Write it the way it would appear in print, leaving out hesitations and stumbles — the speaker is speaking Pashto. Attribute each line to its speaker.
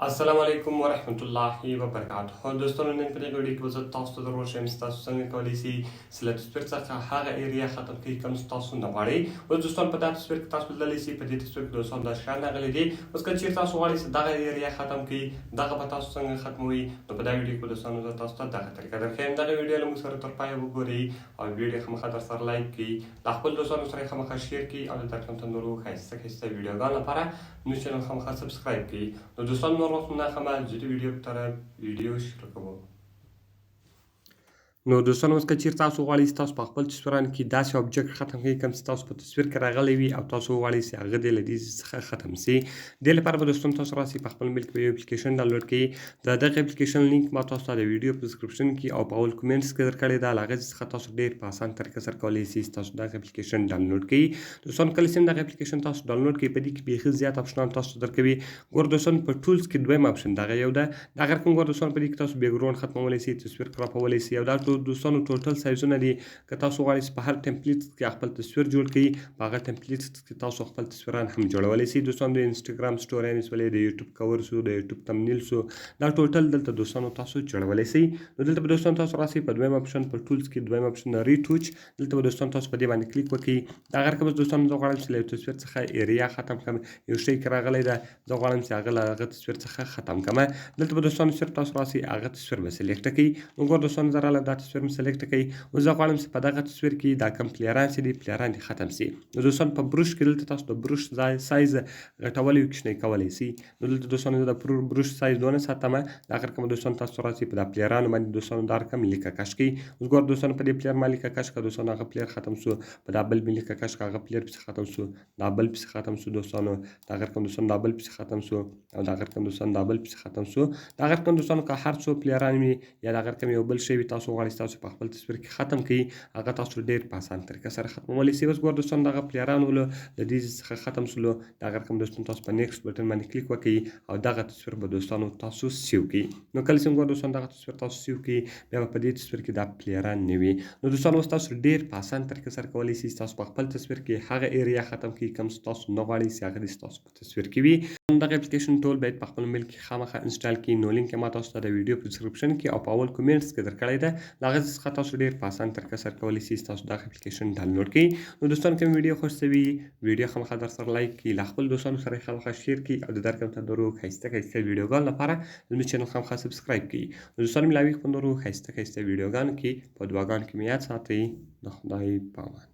Speaker 1: السلام علیکم ورحمت الله وبرکاته. دوستانو نن په دې ویډیو کې زه تاسو ته دروښیم تاسو څنګه کولی شئ چې له تصویر څخه هغه ایریا ختم کړئ کوم چې تاسو نه غواړئ. اوس دوستان په دا تصویر کې تاسو لیدلی شئ، په دې تصویر کې دوستان دا شیان راغلي دي. اوس که چیرې تاسو غواړئ چې دغه ایریا ختم کړئ، دغه به تاسو څنګه ختموئ، نو په دا ویډیو کې دوستانو زه تاسو ته دغه طریقه درښیم. دغه ویډیو له موږ سره تر پایه وګورئ او ویډیو خامخا در سره لایک کړئ، له خپلو دوستانو سره یې خامخا شیر کړئ او د درکم ته نورو ښایسته ښایسته ویډیوګانو لپاره زموږ چینل خامخا سبسکرایب کړئ. نو دوستان نور وخت نه اخلم، جدي ویډیو په طرف ویډیو شروع کوو. نو دوستانو اوس که چیرې تاسو غواړئ چې تاسو په خپل تصویرانو کې داسې آبجکټ ختم کړئ کوم چې تاسو په تصویر کې راغلی وي او تاسو غواړئ چې هغه دې له دې څخه ختم شي، دې لپاره به دوستان تاسو راسئ په خپل موبایل کې به یو اپلیکیشن ډاونلوډ کړئ. د دغه اپلیکیشن لینک ما تاسو ته د ویډیو په ډسکرپشن کې او په اول کومنټس کې درکړې ده، له هغې څخه تاسو ډېر په اسان طریقه سره کولی شئ چې تاسو دغه اپلیکیشن ډاونلوډ کړئ. دوستان کله چې دغه اپلیکیشن تاسو ډاونلوډ کړئ، په دې کې بیخي زیات اپشنان تاسو درکوي. ګوره دوستان په ټولز کې دویم اپشن دغه یو ده، دغه رقم ګوره دوستان په دې کې تاسو بیکګراوند ختمولی شئ، تصویر کراپولی شئ او دا دوستانو ټوټل سایزونه دي. که تاسو غواړئ چې په هر ټمپلیټ کې خپل تصویر جوړ کړئ، په هغه ټمپلیټ کې تاسو خپل تصویران هم جوړولی شئ. دوستانو د انسټاګرام سټوریانې شولې، د یوټیوب کور شو، د یوټیوب تمنیل شو، دا ټوټل دلته دوستانو تاسو جوړولی شئ. نو دلته به دوستان تاسو راسئ په دویم اپشن، په ټولز کې دویم اپشن ریټوچ، دلته به دوستان تاسو په دې باندې کلیک وکړئ. دغه رقم دوستانو زه غواړم چې له یو تصویر څخه ایریا ختم کړم، یو شی کې راغلی ده، زه غواړم چې هغه له هغه تصویر څخه ختم کړم. دلته به دوستانو صرف تاسو راسئ، هغه تصویر به سلیکټ کړئ. نو ګوره دوستانو زه راغلم، دا تصویر مې سلیکټ کړئ. اوس زه غواړم چې په دغه تصویر کې دا کوم پلیران چې دي پلیران دې ختم شي. نو دوستان په بروش کې دلته تاسو د بروش سایز غټولی او کوچنی کولی شئ. نو دلته دوستانو زه د بروش سایز 2 ساتم. دغه رقم دوستان تاسو راسئ په دا پلیرانو باندې دوستانو دا رقم لیکه کش کړئ. اوس ګوره دوستانو په دې پلیر ما لیکه کش کړه، دوستانو هغه پلیر ختم شو. په دا بل مې لیکه کش کړه، هغه پلیر پسې ختم شو. دا بل پسې ختم شو دوستانو. دغه رقم دوستانو دا بل پسې ختم شو او دغه رقم دوستانو دا بل پسې ختم شو. دغه رقم دوستانو که هر څو پلیران وي یا دغه رقم یو بل شی وي تاسو غواړئ تاسو په خپل تصویر کې ختم کړئ، هغه تاسو ډېر په اسان طریقه سره ختمولی شئ. اوس ګوره دوستان دغه پلیران ولو له دې څخه ختم شولو، دغه رقم دوستان تاسو په نیکسټ بټن باندې کلیک وکړئ او دغه تصویر به دوستانو تاسو سیو کړئ. نو کله چې ګوره دوستان دغه تصویر تاسو سیو کړئ، بیا به په دې تصویر کې دا پلیران نه وي. نو دوستانو اوس تاسو ډېر په اسان طریقه سره کولی شئ تاسو په خپل تصویر کې هغه ایریا ختم کړئ کوم چې تاسو نه غواړئ چې هغه دې ستاسو په تصویر کې وي. دغه اپلیکیشن ټول باید په خپل موبایل کې خامخا انسټال کړئ. نو لینک یې ما تاسو ته د ویډیو په ډسکرپشن کې او په اول کومنټس کې درکړی ده، له هغې څخه تاسو ډېر په اسان طریقه سره کولی شئ تاسو دغه اپلیکیشن ډاونلوډ کړئ. نو دوستانو که ویډیو خوښ شوي ویډیو خامخا در سره لایک کړئ، له خپلو دوستانو سره یې خامخا شیر کړئ او د درکم ته نورو ښایسته ښایسته ویډیوګانو لپاره زموږ چینل خامخا سبسکرایب کړئ. نو دوستانو ملاوي په نورو ښایسته ښایسته ویډیوګانو کې په دعاګانو کې مې یاد ساتئ. د خدای په امان.